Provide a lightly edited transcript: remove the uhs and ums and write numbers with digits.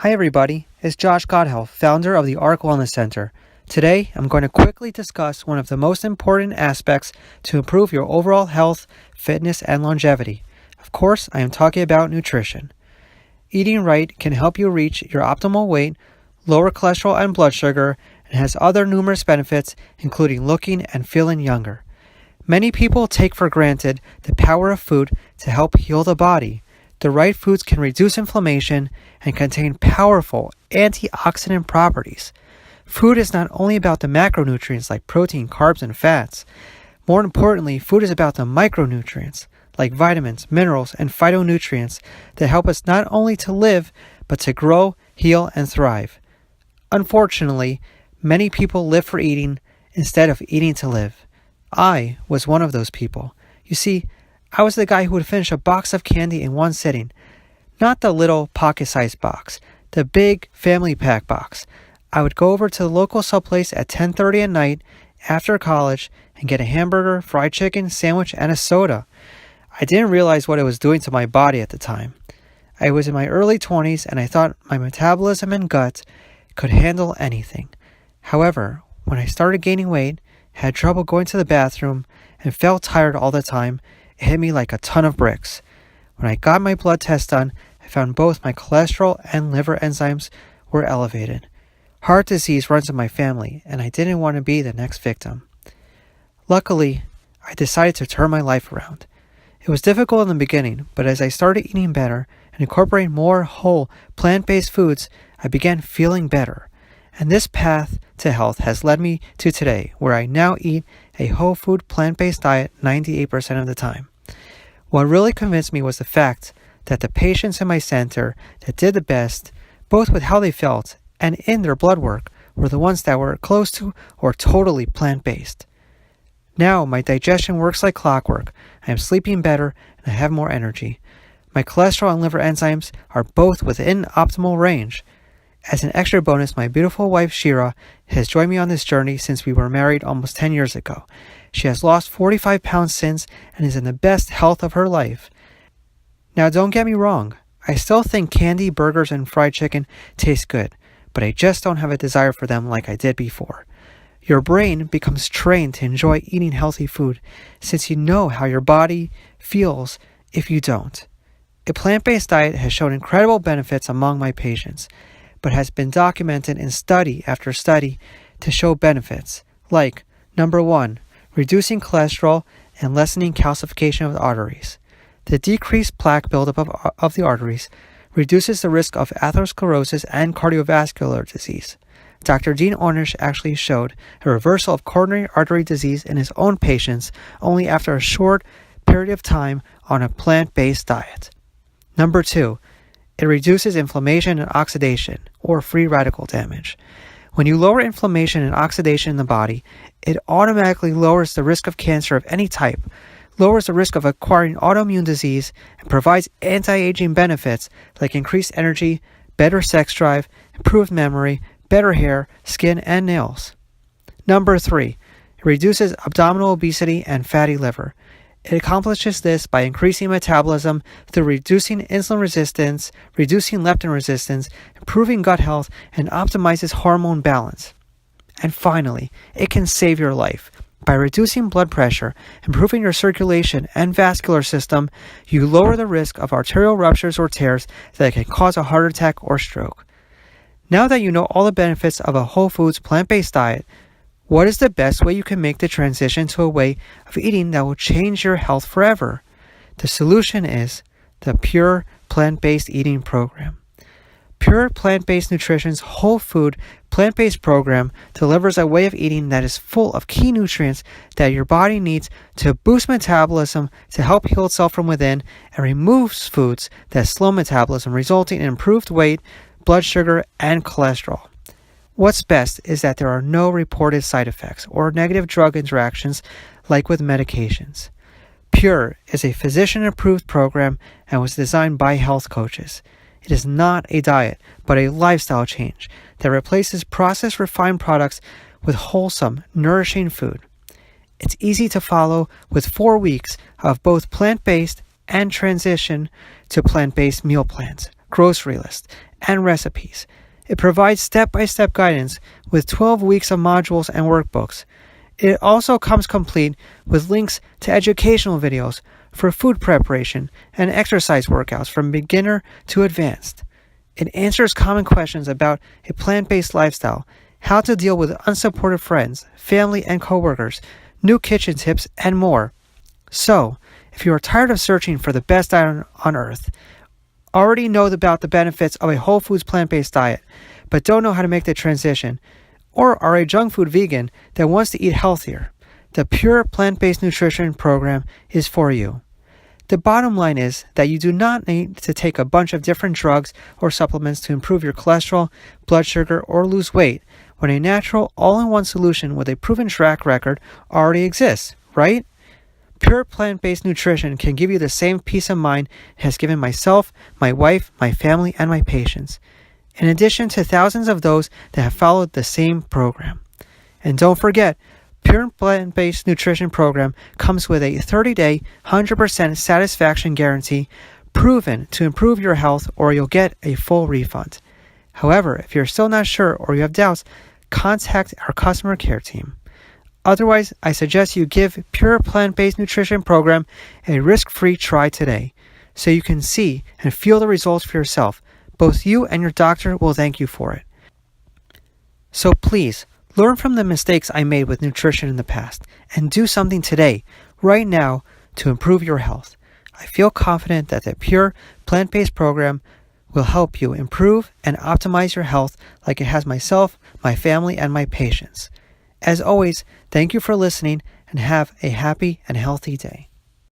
Hi everybody, it's Josh Godhealth, founder of the ARC Wellness Center. Today, I'm going to quickly discuss one of the most important aspects to improve your overall health, fitness, and longevity. Of course, I am talking about nutrition. Eating right can help you reach your optimal weight, lower cholesterol and blood sugar, and has other numerous benefits, including looking and feeling younger. Many people take for granted the power of food to help heal the body. The right foods can reduce inflammation and contain powerful antioxidant properties. Food is not only about the macronutrients like protein, carbs, and fats. More importantly, food is about the micronutrients like vitamins, minerals, and phytonutrients that help us not only to live, but to grow, heal, and thrive. Unfortunately, many people live for eating instead of eating to live. I was one of those people. You see, I was the guy who would finish a box of candy in one sitting. Not the little pocket-sized box, the big family pack box. I would go over to the local sub place at 10:30 at night after college and get a hamburger, fried chicken, sandwich, and a soda. I didn't realize what it was doing to my body at the time. I was in my early 20s and I thought my metabolism and gut could handle anything. However, when I started gaining weight, had trouble going to the bathroom, and felt tired all the time, it hit me like a ton of bricks. When I got my blood test done, I found both my cholesterol and liver enzymes were elevated. Heart disease runs in my family, and I didn't want to be the next victim. Luckily, I decided to turn my life around. It was difficult in the beginning, but as I started eating better and incorporating more whole, plant-based foods, I began feeling better. And this path to health has led me to today, where I now eat a whole food plant-based diet 98% of the time. What really convinced me was the fact that the patients in my center that did the best, both with how they felt and in their blood work, were the ones that were close to or totally plant-based. Now my digestion works like clockwork, I am sleeping better, and I have more energy. My cholesterol and liver enzymes are both within optimal range. As an extra bonus, my beautiful wife Shira has joined me on this journey since we were married almost 10 years ago. She has lost 45 pounds since and is in the best health of her life. Now don't get me wrong, I still think candy, burgers, and fried chicken taste good, but I just don't have a desire for them like I did before. Your brain becomes trained to enjoy eating healthy food since you know how your body feels if you don't. A plant-based diet has shown incredible benefits among my patients, but has been documented in study after study to show benefits like, number 1, reducing cholesterol and lessening calcification of the arteries. The decreased plaque buildup of the arteries reduces the risk of atherosclerosis and cardiovascular disease. Dr. Dean Ornish actually showed a reversal of coronary artery disease in his own patients only after a short period of time on a plant-based diet. Number 2, it reduces inflammation and oxidation, or free radical damage. When you lower inflammation and oxidation in the body, it automatically lowers the risk of cancer of any type, lowers the risk of acquiring autoimmune disease, and provides anti-aging benefits like increased energy, better sex drive, improved memory, better hair, skin, and nails. Number 3, it reduces abdominal obesity and fatty liver. It accomplishes this by increasing metabolism through reducing insulin resistance, reducing leptin resistance, improving gut health, and optimizes hormone balance. And finally, it can save your life. By reducing blood pressure, improving your circulation and vascular system, you lower the risk of arterial ruptures or tears that can cause a heart attack or stroke. Now that you know all the benefits of a whole foods plant-based diet, what is the best way you can make the transition to a way of eating that will change your health forever? The solution is the Pure Plant-Based Eating Program. Pure Plant-Based Nutrition's whole food plant-based program delivers a way of eating that is full of key nutrients that your body needs to boost metabolism, to help heal itself from within, and removes foods that slow metabolism, resulting in improved weight, blood sugar, and cholesterol. What's best is that there are no reported side effects or negative drug interactions like with medications. Pure is a physician-approved program and was designed by health coaches. It is not a diet, but a lifestyle change that replaces processed refined products with wholesome, nourishing food. It's easy to follow with 4 weeks of both plant-based and transition to plant-based meal plans, grocery list, and recipes. It provides step-by-step guidance with 12 weeks of modules and workbooks. It also comes complete with links to educational videos for food preparation and exercise workouts from beginner to advanced. It answers common questions about a plant-based lifestyle, how to deal with unsupportive friends, family, and coworkers, new kitchen tips, and more. So, if you are tired of searching for the best diet on earth, already know about the benefits of a whole foods plant-based diet, but don't know how to make the transition, or are a junk food vegan that wants to eat healthier, the Pure Plant-Based Nutrition Program is for you. The bottom line is that you do not need to take a bunch of different drugs or supplements to improve your cholesterol, blood sugar, or lose weight when a natural all-in-one solution with a proven track record already exists, right? Pure plant-based nutrition can give you the same peace of mind it has given myself, my wife, my family, and my patients, in addition to thousands of those that have followed the same program. And don't forget, Pure Plant-Based Nutrition Program comes with a 30-day, 100% satisfaction guarantee, proven to improve your health, or you'll get a full refund. However, if you're still not sure or you have doubts, contact our customer care team. Otherwise, I suggest you give Pure Plant-Based Nutrition Program a risk-free try today, so you can see and feel the results for yourself. Both you and your doctor will thank you for it. So please, learn from the mistakes I made with nutrition in the past and do something today, right now, to improve your health. I feel confident that the Pure Plant-Based Program will help you improve and optimize your health like it has myself, my family, and my patients. As always, thank you for listening and have a happy and healthy day.